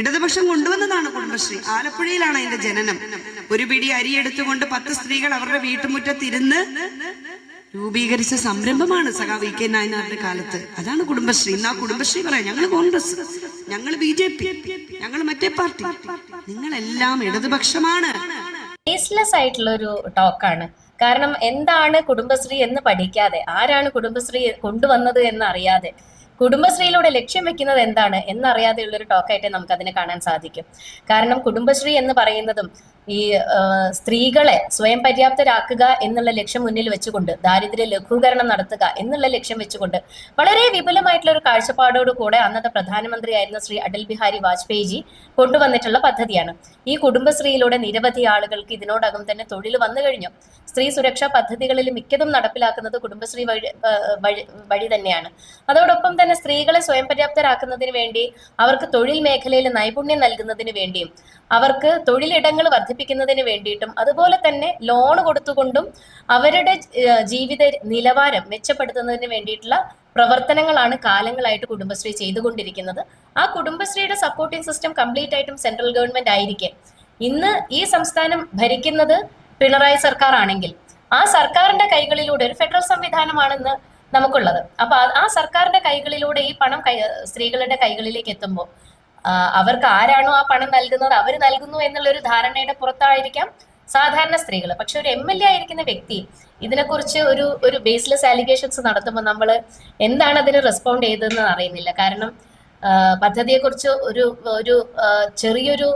ഇടതുപക്ഷം കൊണ്ടുവന്നതാണ് കുടുംബശ്രീ. ആലപ്പുഴയിലാണ് അതിന്റെ ജനനം. ഒരു പിടി അരി എടുത്തുകൊണ്ട് 10 സ്ത്രീകൾ അവരുടെ വീട്ടുമുറ്റത്തിരുന്ന് രൂപീകരിച്ച സംരംഭമാണ് സഖാ വി കെ നായനാരുടെ കാലത്ത്. അതാണ് കുടുംബശ്രീ. ഇന്ന് ആ കുടുംബശ്രീ പറയാം, ഞങ്ങൾ കോൺഗ്രസ്, ഞങ്ങൾ BJP, ഞങ്ങൾ മറ്റേ പാർട്ടി, നിങ്ങളെല്ലാം ഇടതുപക്ഷമാണ്. ബേസ്ലെസ് ആയിട്ടുള്ള ഒരു ടോക്കാണ്. കാരണം എന്താണ് കുടുംബശ്രീ എന്ന് പഠിക്കാതെ, ആരാണ് കുടുംബശ്രീ കൊണ്ടുവന്നത് എന്നറിയാതെ, കുടുംബശ്രീയിലൂടെ ലക്ഷ്യം വെക്കുന്നത് എന്താണ് എന്നറിയാതെയുള്ള ഒരു ടോക്കായിട്ട് നമുക്ക് അതിനെ കാണാൻ സാധിക്കും. കാരണം കുടുംബശ്രീ എന്ന് പറയുന്നതും ഈ സ്ത്രീകളെ സ്വയം പര്യാപ്തരാക്കുക എന്നുള്ള ലക്ഷ്യം മുന്നിൽ വെച്ചുകൊണ്ട്, ദാരിദ്ര്യ ലഘൂകരണം നടത്തുക എന്നുള്ള ലക്ഷ്യം വെച്ചുകൊണ്ട് വളരെ വിപുലമായിട്ടുള്ള ഒരു കാഴ്ചപ്പാടോട് കൂടെ അന്നത്തെ പ്രധാനമന്ത്രിയായിരുന്ന ശ്രീ അടൽ ബിഹാരി വാജ്പേയിജി കൊണ്ടുവന്നിട്ടുള്ള പദ്ധതിയാണ്. ഈ കുടുംബശ്രീയിലൂടെ നിരവധി ആളുകൾക്ക് ഇതിനോടകം തന്നെ തൊഴിൽ വന്നു കഴിഞ്ഞു. സ്ത്രീ സുരക്ഷാ പദ്ധതികളിൽ മിക്കതും നടപ്പിലാക്കുന്നത് കുടുംബശ്രീ വഴി തന്നെയാണ്. അതോടൊപ്പം തന്നെ സ്ത്രീകളെ സ്വയം പര്യാപ്തരാക്കുന്നതിന് വേണ്ടി, അവർക്ക് തൊഴിൽ മേഖലയിൽ നൈപുണ്യം നൽകുന്നതിന് വേണ്ടിയും, അവർക്ക് തൊഴിലിടങ്ങൾ വർദ്ധിപ്പിക്കുന്നതിന് വേണ്ടിയിട്ടും, അതുപോലെ തന്നെ ലോൺ കൊടുത്തുകൊണ്ടും അവരുടെ ജീവിത നിലവാരം മെച്ചപ്പെടുത്തുന്നതിന് വേണ്ടിയിട്ടുള്ള പ്രവർത്തനങ്ങളാണ് കാലങ്ങളായിട്ട് കുടുംബശ്രീ ചെയ്തുകൊണ്ടിരിക്കുന്നത്. ആ കുടുംബശ്രീയുടെ സപ്പോർട്ടിംഗ് സിസ്റ്റം കംപ്ലീറ്റ് ആയിട്ടും സെൻട്രൽ ഗവൺമെന്റ് ആയിരിക്കെ ഇന്ന് ഈ സംസ്ഥാനം ഭരിക്കുന്നത് പിണറായി സർക്കാർ ആണെങ്കിൽ, ആ സർക്കാരിന്റെ കൈകളിലൂടെ ഒരു ഫെഡറൽ സംവിധാനമാണെന്ന് നമുക്കുള്ളത്. അപ്പൊ ആ സർക്കാരിന്റെ കൈകളിലൂടെ ഈ പണം സ്ത്രീകളുടെ കൈകളിലേക്ക് എത്തുമ്പോൾ അവർക്ക് ആരാണോ ആ പണം നൽകുന്നത് അവർ നൽകുന്നു എന്നുള്ള ഒരു ധാരണയുടെ പുറത്തായിരിക്കാം സാധാരണ സ്ത്രീകൾ. പക്ഷെ ഒരു MLA ആയിരിക്കുന്ന വ്യക്തി ഇതിനെക്കുറിച്ച് ഒരു ബേസ്ലെസ് അലിഗേഷൻസ് നടത്തുമ്പോൾ നമ്മൾ എന്താണ് അതിന് റെസ്പോണ്ട് ചെയ്തതെന്ന് അറിയുന്നില്ല. കാരണം പദ്ധതിയെക്കുറിച്ച് ഒരു ചെറിയൊരു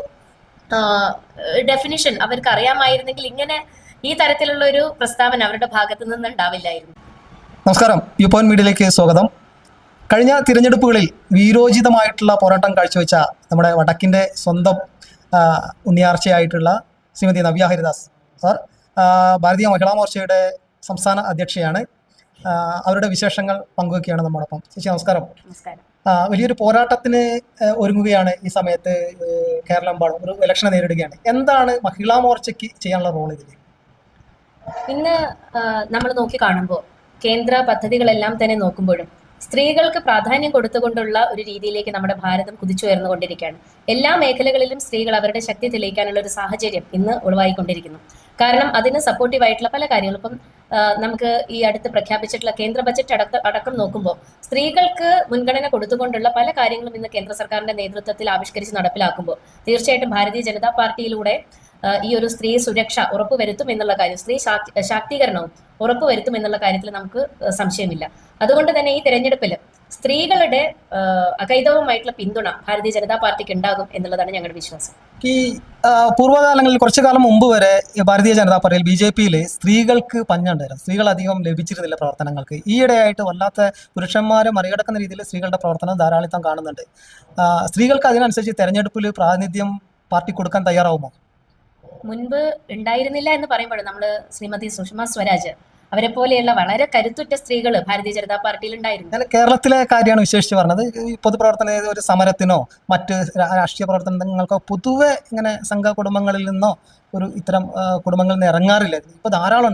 ഡെഫിനിഷൻ അവർക്ക് അറിയാമായിരുന്നെങ്കിൽ ഇങ്ങനെ ഈ തരത്തിലുള്ള ഒരു പ്രസ്താവന അവരുടെ ഭാഗത്തു നിന്ന് ഉണ്ടാവില്ലായിരുന്നു. നമസ്കാരം, വ്യൂ പോയിന്റ് മീഡിയയിലേക്ക് സ്വാഗതം. കഴിഞ്ഞ തിരഞ്ഞെടുപ്പുകളിൽ വീരോചിതമായിട്ടുള്ള പോരാട്ടം കാഴ്ചവെച്ച നമ്മുടെ വടക്കിൻ്റെ സ്വന്തം ഉണ്ണിയാർച്ചയായിട്ടുള്ള ശ്രീമതി നവ്യ ഹരിദാസ് സാർ ഭാരതീയ മഹിളാ മോർച്ചയുടെ സംസ്ഥാന അധ്യക്ഷയാണ്. അവരുടെ വിശേഷങ്ങൾ പങ്കുവെക്കുകയാണ് നമ്മോടൊപ്പം. ചേച്ചി നമസ്കാരം. വലിയൊരു പോരാട്ടത്തിന് ഒരുങ്ങുകയാണ് ഈ സമയത്ത്. കേരളമെമ്പാടും ഒരു ഇലക്ഷൻ നേരിടുകയാണ്. എന്താണ് മഹിളാ മോർച്ചയ്ക്ക് ചെയ്യാനുള്ള റോൾ ഇതിൽ? ഇന്ന് നമ്മൾ നോക്കി കാണുമ്പോൾ കേന്ദ്ര പദ്ധതികളെല്ലാം തന്നെ നോക്കുമ്പോഴും സ്ത്രീകൾക്ക് പ്രാധാന്യം കൊടുത്തുകൊണ്ടുള്ള ഒരു രീതിയിലേക്ക് നമ്മുടെ ഭാരതം കുതിച്ചുയർന്നുകൊണ്ടിരിക്കുകയാണ്. എല്ലാ മേഖലകളിലും സ്ത്രീകൾ അവരുടെ ശക്തി തെളിയിക്കാനുള്ള ഒരു സാഹചര്യം ഇന്ന് ഉളവായിക്കൊണ്ടിരിക്കുന്നു. കാരണം അതിന് സപ്പോർട്ടീവായിട്ടുള്ള പല കാര്യങ്ങളും ഇപ്പം നമുക്ക് ഈ അടുത്ത് പ്രഖ്യാപിച്ചിട്ടുള്ള കേന്ദ്ര ബജറ്റ് അടക്കം നോക്കുമ്പോൾ സ്ത്രീകൾക്ക് മുൻഗണന കൊടുത്തുകൊണ്ടുള്ള പല കാര്യങ്ങളും ഇന്ന് കേന്ദ്ര സർക്കാരിന്റെ നേതൃത്വത്തിൽ ആവിഷ്കരിച്ച് നടപ്പിലാക്കുമ്പോൾ തീർച്ചയായിട്ടും ഭാരതീയ ജനതാ പാർട്ടിയിലൂടെ ഈ ഒരു സ്ത്രീ സുരക്ഷ ഉറപ്പുവരുത്തും എന്നുള്ള കാര്യം, സ്ത്രീ ശാക്തീകരണവും ഉറപ്പുവരുത്തും എന്നുള്ള കാര്യത്തിൽ നമുക്ക് സംശയമില്ല. അതുകൊണ്ട് തന്നെ ഈ തെരഞ്ഞെടുപ്പിൽ സ്ത്രീകളുടെ അകൈതവുമായിട്ടുള്ള പിന്തുണ ഭാരതീയ ജനതാ പാർട്ടിക്ക് ഉണ്ടാകും എന്നുള്ളതാണ് ഞങ്ങളുടെ വിശ്വാസം. ഈ പൂർവ്വകാലങ്ങളിൽ കുറച്ചു കാലം മുമ്പ് വരെ ഭാരതീയ ജനതാ പാർട്ടിയിൽ BJP-യിൽ സ്ത്രീകൾക്ക് പഞ്ഞുണ്ടായിരുന്നു. സ്ത്രീകൾ അധികം ലഭിച്ചിരുന്നില്ല പ്രവർത്തനങ്ങൾക്ക്. ഈയിടെയായിട്ട് വല്ലാത്ത പുരുഷന്മാരെ മറികടക്കുന്ന രീതിയിൽ സ്ത്രീകളുടെ പ്രവർത്തനം ധാരാളിത്തം കാണുന്നുണ്ട്. സ്ത്രീകൾക്ക് അതിനനുസരിച്ച് തെരഞ്ഞെടുപ്പിൽ പ്രാതിനിധ്യം പാർട്ടി കൊടുക്കാൻ തയ്യാറാവുമോ? മുൻപ് ഉണ്ടായിരുന്നില്ല എന്ന് പറയുമ്പോൾ നമ്മൾ ശ്രീമതി സുഷമ സ്വരാജ് അവരെ പോലെയുള്ള വളരെ കരുത്തുറ്റ സ്ത്രീകൾ ഭാരതീയ ജനതാ പാർട്ടിയിൽ ഉണ്ടായിരുന്നു. കേരളത്തിലെ കാര്യമാണ് വിശേഷിച്ച് പറഞ്ഞത്. ഈ പൊതുപ്രവർത്തന ഒരു സമരത്തിനോ മറ്റ് രാഷ്ട്രീയ പ്രവർത്തനങ്ങൾക്കോ പൊതുവെ ഇങ്ങനെ സംഘ കുടുംബങ്ങളിൽ നിന്നോ ഇത്തരം കുടുംബങ്ങളിൽ നിന്ന് ഇറങ്ങാറില്ല. ഇപ്പൊ ധാരാളം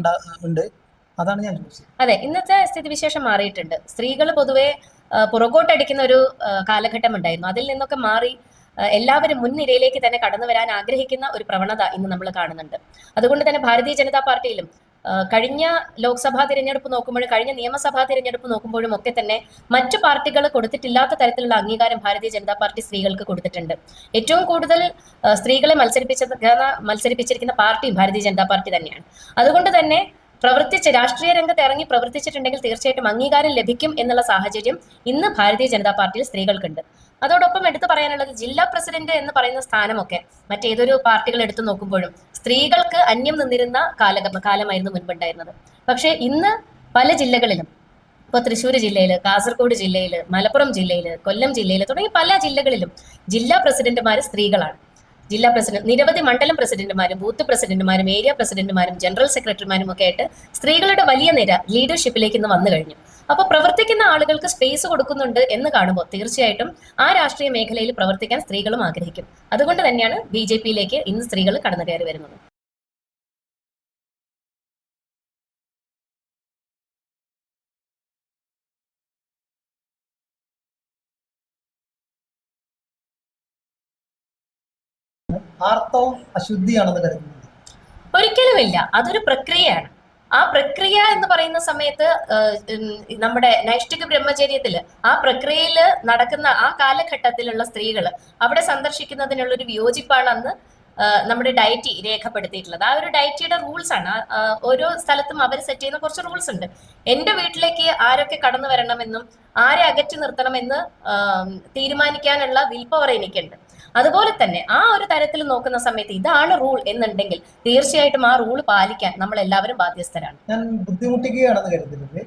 ഉണ്ട്. അതാണ് ഞാൻ ചോദിച്ചത്. അതെ, ഇന്നത്തെ സ്ഥിതിവിശേഷം മാറിയിട്ടുണ്ട്. സ്ത്രീകൾ പൊതുവെ പുറകോട്ടടിക്കുന്ന ഒരു കാലഘട്ടം ഉണ്ടായിരുന്നു. അതിൽ നിന്നൊക്കെ മാറി എല്ലാവരും മുൻനിരയിലേക്ക് തന്നെ കടന്നു വരാൻ ആഗ്രഹിക്കുന്ന ഒരു പ്രവണത ഇന്ന് നമ്മൾ കാണുന്നുണ്ട്. അതുകൊണ്ട് തന്നെ ഭാരതീയ ജനതാ പാർട്ടിയിലും കഴിഞ്ഞ ലോക്സഭാ തിരഞ്ഞെടുപ്പ് നോക്കുമ്പോഴും കഴിഞ്ഞ നിയമസഭാ തിരഞ്ഞെടുപ്പ് നോക്കുമ്പോഴും ഒക്കെ തന്നെ മറ്റു പാർട്ടികൾ കൊടുത്തിട്ടില്ലാത്ത തരത്തിലുള്ള അംഗീകാരം ഭാരതീയ ജനതാ പാർട്ടി സ്ത്രീകൾക്ക് കൊടുത്തിട്ടുണ്ട്. ഏറ്റവും കൂടുതൽ സ്ത്രീകളെ മത്സരിപ്പിച്ചിരിക്കുന്ന പാർട്ടിയും ഭാരതീയ ജനതാ പാർട്ടി തന്നെയാണ്. അതുകൊണ്ട് തന്നെ രാഷ്ട്രീയ രംഗത്ത് ഇറങ്ങി പ്രവർത്തിച്ചിട്ടുണ്ടെങ്കിൽ തീർച്ചയായിട്ടും അംഗീകാരം ലഭിക്കും എന്നുള്ള സാഹചര്യം ഇന്ന് ഭാരതീയ ജനതാ പാർട്ടിയിൽ സ്ത്രീകൾക്കുണ്ട്. അതോടൊപ്പം എടുത്തു പറയാനുള്ളത് ജില്ലാ പ്രസിഡന്റ് എന്ന് പറയുന്ന സ്ഥാനമൊക്കെ മറ്റേതൊരു പാർട്ടികൾ എടുത്തു നോക്കുമ്പോഴും സ്ത്രീകൾക്ക് അന്യം നിന്നിരുന്ന കാലമായിരുന്നു മുൻപുണ്ടായിരുന്നത്. പക്ഷേ ഇന്ന് പല ജില്ലകളിലും, ഇപ്പോൾ തൃശ്ശൂർ ജില്ലയിൽ, കാസർഗോഡ് ജില്ലയിൽ, മലപ്പുറം ജില്ലയിൽ, കൊല്ലം ജില്ലയിൽ തുടങ്ങി പല ജില്ലകളിലും ജില്ലാ പ്രസിഡന്റുമാർ സ്ത്രീകളാണ്. ജില്ലാ പ്രസിഡന്റ്, നിരവധി മണ്ഡലം പ്രസിഡന്റുമാരും ബൂത്ത് പ്രസിഡന്റുമാരും ഏരിയ പ്രസിഡന്റുമാരും ജനറൽ സെക്രട്ടറിമാരും ഒക്കെ ആയിട്ട് സ്ത്രീകളുടെ വലിയ നിര ലീഡർഷിപ്പിലേക്ക് ഇന്ന് വന്നു കഴിഞ്ഞു. അപ്പൊ പ്രവർത്തിക്കുന്ന ആളുകൾക്ക് സ്പേസ് കൊടുക്കുന്നുണ്ട് എന്ന് കാണുമ്പോൾ തീർച്ചയായിട്ടും ആ രാഷ്ട്രീയ മേഖലയിൽ പ്രവർത്തിക്കാൻ സ്ത്രീകളും ആഗ്രഹിക്കും. അതുകൊണ്ട് തന്നെയാണ് BJP-യിലേക്ക് ഇന്ന് സ്ത്രീകൾ കടന്നു കയറി വരുന്നത്. ആർത്തവം അശുദ്ധിയാണെന്ന് കരുതുന്നത്? ഒരിക്കലുമില്ല, അതൊരു പ്രക്രിയയാണ്. ആ പ്രക്രിയ എന്ന് പറയുന്ന സമയത്ത് നമ്മുടെ നൈഷ്ഠിക ബ്രഹ്മചര്യത്തില് ആ പ്രക്രിയയിൽ നടക്കുന്ന ആ കാലഘട്ടത്തിലുള്ള സ്ത്രീകൾ അവിടെ സന്ദർശിക്കുന്നതിനുള്ള ഒരു വിയോജിപ്പാണ് അന്ന് നമ്മുടെ ഡയറ്റി രേഖപ്പെടുത്തിയിട്ടുള്ളത്. ആ ഒരു ഡയറ്റിയുടെ റൂൾസ് ആണ്. ഓരോ സ്ഥലത്തും അവർ സെറ്റ് ചെയ്യുന്ന കുറച്ച് റൂൾസ് ഉണ്ട്. എന്റെ വീട്ടിലേക്ക് ആരൊക്കെ കടന്നു വരണമെന്നും ആരെ അകറ്റി നിർത്തണമെന്ന് തീരുമാനിക്കാനുള്ള വിൽ പവർ എനിക്കുണ്ട്. അതുപോലെ തന്നെ ആ ഒരു തരത്തിൽ നോക്കുന്ന സമയത്ത് ഇതാണ് റൂൾ എന്നുണ്ടെങ്കിൽ തീർച്ചയായിട്ടും ആ റൂൾ പാലിക്കാൻ നമ്മൾ എല്ലാവരും ബാധ്യസ്ഥരാണ്. ഞാൻ ബുദ്ധിമുട്ടിക്കുകയാണെന്ന് കരുതുന്നത്,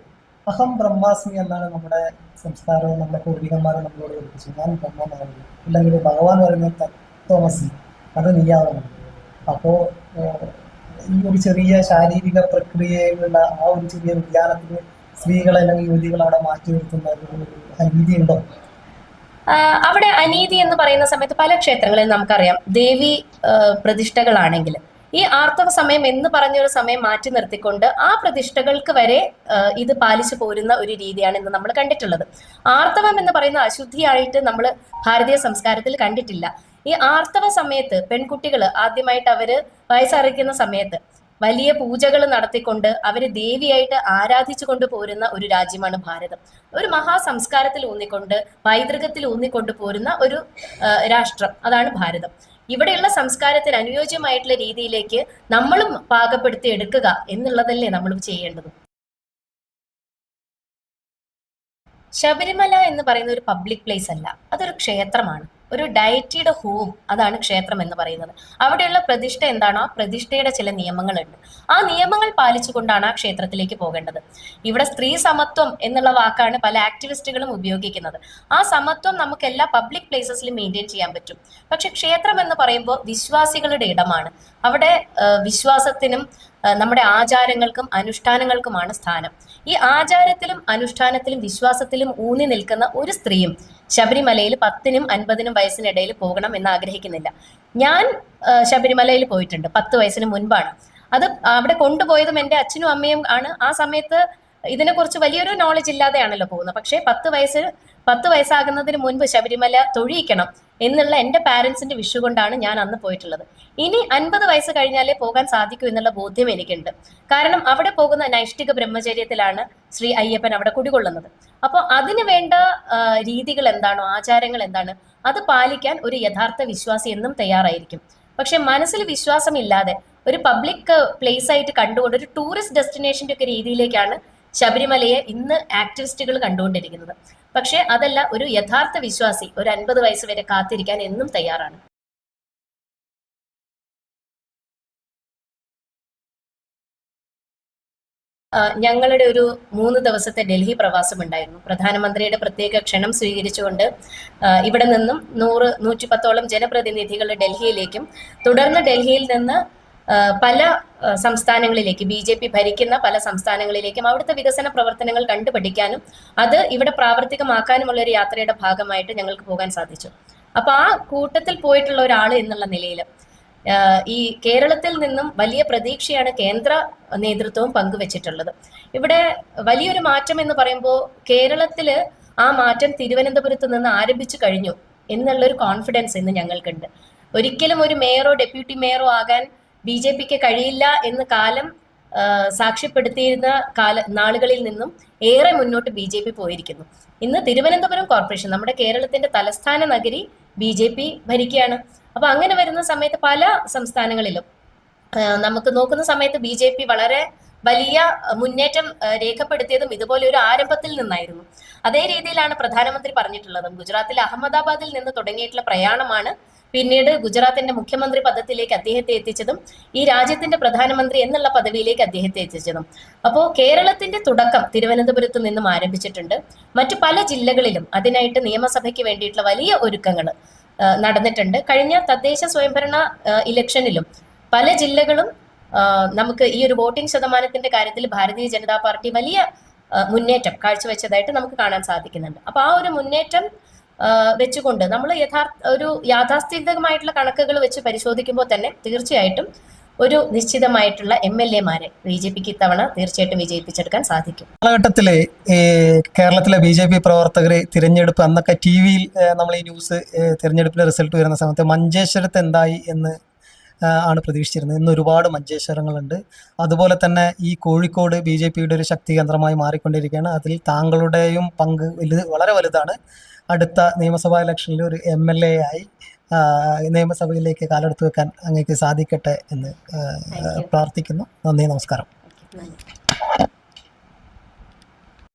അഹം ബ്രഹ്മാസ്മി എന്നാണ് നമ്മുടെ സംസ്കാരവും നമ്മുടെ പൂർവികന്മാരും നമ്മളോട് പഠിപ്പിച്ചു. ഞാൻ ബ്രഹ്മമാകുന്നു, അല്ലെങ്കിൽ ഭഗവാൻ പറയുന്ന തത്വമസി, അത് നീയാവുന്നു. അപ്പോൾ ഈ ഒരു ചെറിയ ശാരീരിക പ്രക്രിയയിലുള്ള ആ ഒരു ചെറിയ വ്യതിയാനത്തിന് സ്ത്രീകളെ അല്ലെങ്കിൽ യുവതികളെ അവിടെ മാറ്റി നിർത്തുന്ന ഒരു അനീതി ഉണ്ടോ? അവിടെ അനീതി എന്ന് പറയുന്ന സമയത്ത് പല ക്ഷേത്രങ്ങളിൽ നമുക്കറിയാം ദേവി പ്രതിഷ്ഠകളാണെങ്കിൽ ഈ ആർത്തവ സമയം എന്ന് പറഞ്ഞൊരു സമയം മാറ്റി നിർത്തിക്കൊണ്ട് ആ പ്രതിഷ്ഠകൾക്ക് വരെ ഇത് പാലിച്ചു പോരുന്ന ഒരു രീതിയാണ് ഇന്ന് നമ്മൾ കണ്ടിട്ടുള്ളത്. ആർത്തവം എന്ന് പറയുന്ന അശുദ്ധിയായിട്ട് നമ്മൾ ഭാരതീയ സംസ്കാരത്തിൽ കണ്ടിട്ടില്ല. ഈ ആർത്തവ സമയത്ത് പെൺകുട്ടികൾ ആദ്യമായിട്ട് അവര് വയസ്സറിയിക്കുന്ന സമയത്ത് വലിയ പൂജകൾ നടത്തിക്കൊണ്ട് അവര് ദേവിയായിട്ട് ആരാധിച്ചു കൊണ്ട് പോരുന്ന ഒരു രാജ്യമാണ് ഭാരതം. ഒരു മഹാസംസ്കാരത്തിൽ ഊന്നിക്കൊണ്ട് പൈതൃകത്തിൽ ഊന്നിക്കൊണ്ട് പോരുന്ന ഒരു രാഷ്ട്രം, അതാണ് ഭാരതം. ഇവിടെയുള്ള സംസ്കാരത്തിന് അനുയോജ്യമായിട്ടുള്ള രീതിയിലേക്ക് നമ്മളും പാകപ്പെടുത്തി എടുക്കുക എന്നുള്ളതല്ലേ നമ്മൾ ചെയ്യേണ്ടത്. ശബരിമല എന്ന് പറയുന്ന ഒരു പബ്ലിക് പ്ലേസ് അല്ല, അതൊരു ക്ഷേത്രമാണ്, ഒരു ഡയറ്റിയുടെ ഹോം. അതാണ് ക്ഷേത്രം എന്ന് പറയുന്നത്. അവിടെയുള്ള പ്രതിഷ്ഠ എന്താണോ ആ പ്രതിഷ്ഠയുടെ ചില നിയമങ്ങളുണ്ട്. ആ നിയമങ്ങൾ പാലിച്ചുകൊണ്ടാണ് ആ ക്ഷേത്രത്തിലേക്ക് പോകേണ്ടത്. ഇവിടെ സ്ത്രീ സമത്വം എന്നുള്ള വാക്കാണ് പല ആക്ടിവിസ്റ്റുകളും ഉപയോഗിക്കുന്നത്. ആ സമത്വം നമുക്ക് എല്ലാ പബ്ലിക് പ്ലേസസിലും മെയിൻറ്റെയിൻ ചെയ്യാൻ പറ്റും. പക്ഷെ ക്ഷേത്രം എന്ന് പറയുമ്പോൾ വിശ്വാസികളുടെ ഇടമാണ്. അവിടെ വിശ്വാസത്തിനും നമ്മുടെ ആചാരങ്ങൾക്കും അനുഷ്ഠാനങ്ങൾക്കുമാണ് സ്ഥാനം. ഈ ആചാരത്തിലും അനുഷ്ഠാനത്തിലും വിശ്വാസത്തിലും ഊന്നി നിൽക്കുന്ന ഒരു സ്ത്രീയും ശബരിമലയിൽ 10നും 50നും വയസ്സിനിടയിൽ പോകണം എന്ന് ആഗ്രഹിക്കുന്നില്ല. ഞാൻ ശബരിമലയിൽ പോയിട്ടുണ്ട് 10 വയസ്സിന് മുൻപാണ്. അത് അവിടെ കൊണ്ടുപോയതും എൻ്റെ അച്ഛനും അമ്മയും ആണ്. ആ സമയത്ത് ഇതിനെക്കുറിച്ച് വലിയൊരു നോളജ് ഇല്ലാതെയാണല്ലോ പോകുന്നത്. പക്ഷേ 10 വയസ്സാകുന്നതിന് മുൻപ് ശബരിമല തൊഴിയിക്കണം എന്നുള്ള എൻ്റെ പാരൻസിന്റെ വിഷു കൊണ്ടാണ് ഞാൻ അന്ന് പോയിട്ടുള്ളത്. ഇനി 50 വയസ്സ് കഴിഞ്ഞാലേ പോകാൻ സാധിക്കൂ എന്നുള്ള ബോധ്യം എനിക്കുണ്ട്. കാരണം അവിടെ പോകുന്ന നൈഷ്ഠിക ബ്രഹ്മചര്യത്തിലാണ് ശ്രീ അയ്യപ്പൻ അവിടെ കുടികൊള്ളുന്നത്. അപ്പോൾ അതിന് വേണ്ട രീതികൾ എന്താണോ, ആചാരങ്ങൾ എന്താണ്, അത് പാലിക്കാൻ ഒരു യഥാർത്ഥ വിശ്വാസി എന്നും തയ്യാറായിരിക്കും. പക്ഷെ മനസ്സിൽ വിശ്വാസമില്ലാതെ ഒരു പബ്ലിക് പ്ലേസ് ആയിട്ട് കണ്ടുകൊണ്ട് ഒരു ടൂറിസ്റ്റ് ഡെസ്റ്റിനേഷന്റെ ഒക്കെ രീതിയിലേക്കാണ് ശബരിമലയെ ഇന്ന് ആക്ടിവിസ്റ്റുകൾ കണ്ടുകൊണ്ടിരിക്കുന്നത്. പക്ഷെ അതല്ല, ഒരു യഥാർത്ഥ വിശ്വാസി ഒരു 50 വയസ്സ് വരെ കാത്തിരിക്കാൻ എന്നും തയ്യാറാണ്. ഞങ്ങളുടെ ഒരു 3 ദിവസത്തെ ഡൽഹി പ്രവാസം ഉണ്ടായിരുന്നു. പ്രധാനമന്ത്രിയുടെ പ്രത്യേക ക്ഷണം സ്വീകരിച്ചുകൊണ്ട് ഇവിടെ നിന്നും 100-110ഓളം ജനപ്രതിനിധികൾ ഡൽഹിയിലേക്കും തുടർന്ന് ഡൽഹിയിൽ നിന്ന് പല സംസ്ഥാനങ്ങളിലേക്ക്, BJP ഭരിക്കുന്ന പല സംസ്ഥാനങ്ങളിലേക്കും അവിടുത്തെ വികസന പ്രവർത്തനങ്ങൾ കണ്ടുപഠിക്കാനും അത് ഇവിടെ പ്രാവർത്തികമാക്കാനുമുള്ള ഒരു യാത്രയുടെ ഭാഗമായിട്ട് ഞങ്ങൾക്ക് പോകാൻ സാധിച്ചു. അപ്പൊ ആ കൂട്ടത്തിൽ പോയിട്ടുള്ള ഒരാൾ എന്നുള്ള നിലയിൽ ഈ കേരളത്തിൽ നിന്നും വലിയ പ്രതീക്ഷയാണ് കേന്ദ്ര നേതൃത്വവും പങ്കുവച്ചിട്ടുള്ളത്. ഇവിടെ വലിയൊരു മാറ്റം എന്ന് പറയുമ്പോൾ കേരളത്തില് ആ മാറ്റം തിരുവനന്തപുരത്ത് നിന്ന് ആരംഭിച്ചു കഴിഞ്ഞു എന്നുള്ളൊരു കോൺഫിഡൻസ് ഇന്ന് ഞങ്ങൾക്കുണ്ട്. ഒരിക്കലും ഒരു മേയറോ ഡെപ്യൂട്ടി മേയറോ ആകാൻ BJPക്ക് കഴിയില്ല എന്ന് കാലം സാക്ഷ്യപ്പെടുത്തിയിരുന്ന നാളുകളിൽ നിന്നും ഏറെ മുന്നോട്ട് BJP പോയിരിക്കുന്നു. ഇന്ന് തിരുവനന്തപുരം കോർപ്പറേഷൻ, നമ്മുടെ കേരളത്തിന്റെ തലസ്ഥാന നഗരി, BJP ഭരിക്കുകയാണ്. അപ്പൊ അങ്ങനെ വരുന്ന സമയത്ത് പല സംസ്ഥാനങ്ങളിലും നമുക്ക് നോക്കുന്ന സമയത്ത് BJP വളരെ വലിയ മുന്നേറ്റം രേഖപ്പെടുത്തിയതും ഇതുപോലെ ഒരു ആരംഭത്തിൽ നിന്നായിരുന്നു. അതേ രീതിയിലാണ് പ്രധാനമന്ത്രി പറഞ്ഞിട്ടുള്ളതും. ഗുജറാത്തിലെ അഹമ്മദാബാദിൽ നിന്ന് തുടങ്ങിയിട്ടുള്ള പ്രയാണമാണ് പിന്നീട് ഗുജറാത്തിന്റെ മുഖ്യമന്ത്രി പദത്തിലേക്ക് അദ്ദേഹത്തെ എത്തിച്ചതും ഈ രാജ്യത്തിന്റെ പ്രധാനമന്ത്രി എന്നുള്ള പദവിയിലേക്ക് അദ്ദേഹത്തെ എത്തിച്ചതും. അപ്പോൾ കേരളത്തിന്റെ തുടക്കം തിരുവനന്തപുരത്ത് നിന്നും ആരംഭിച്ചിട്ടുണ്ട്. മറ്റു പല ജില്ലകളിലും അതിനായിട്ട് നിയമസഭയ്ക്ക് വേണ്ടിയിട്ടുള്ള വലിയ ഒരുക്കങ്ങൾ നടന്നിട്ടുണ്ട്. കഴിഞ്ഞ തദ്ദേശ സ്വയംഭരണ ഇലക്ഷനിലും പല ജില്ലകളും നമുക്ക് ഈ ഒരു വോട്ടിംഗ് ശതമാനത്തിന്റെ കാര്യത്തിൽ ഭാരതീയ ജനതാ പാർട്ടി വലിയ മുന്നേറ്റം കാഴ്ചവെച്ചതായിട്ട് നമുക്ക് കാണാൻ സാധിക്കുന്നുണ്ട്. അപ്പൊ ആ ഒരു മുന്നേറ്റം വെച്ചുകൊണ്ട് നമ്മൾ യാഥാസ്ഥിതികമായിട്ടുള്ള കണക്കുകൾ വെച്ച് പരിശോധിക്കുമ്പോൾ തന്നെ തീർച്ചയായിട്ടും ഒരു നിശ്ചിതമായിട്ടുള്ള MLA-മാരെ BJPക്ക് ഇത്തവണ തീർച്ചയായിട്ടും വിജയിപ്പിച്ചെടുക്കാൻ സാധിക്കും. കാലഘട്ടത്തിൽ കേരളത്തിലെ BJP പ്രവർത്തകർ തിരഞ്ഞെടുപ്പ് അന്നൊക്കെ TV-യിൽ നമ്മൾ ഈ ന്യൂസ് തിരഞ്ഞെടുപ്പിന്റെ റിസൾട്ട് വരുന്ന സമയത്ത് മഞ്ചേശ്വരത്ത് എന്തായി എന്ന് ആണ് പ്രതീക്ഷിച്ചിരുന്നത്. ഇന്ന് ഒരുപാട് മഞ്ചേശ്വരങ്ങളുണ്ട്. അതുപോലെ തന്നെ ഈ കോഴിക്കോട് BJPയുടെ ഒരു ശക്തി കേന്ദ്രമായി മാറിക്കൊണ്ടിരിക്കുകയാണ്. അതിൽ താങ്കളുടെയും പങ്ക് വളരെ വലുതാണ്. അടുത്ത നിയമസഭാ ഇലക്ഷനിൽ ഒരു MLA ആയി നിയമസഭയിലേക്ക് കാലെടുത്ത് വെക്കാൻ അങ്ങേക്ക് സാധിക്കട്ടെ എന്ന് പ്രാർത്ഥിക്കുന്നു. നന്ദി, നമസ്കാരം.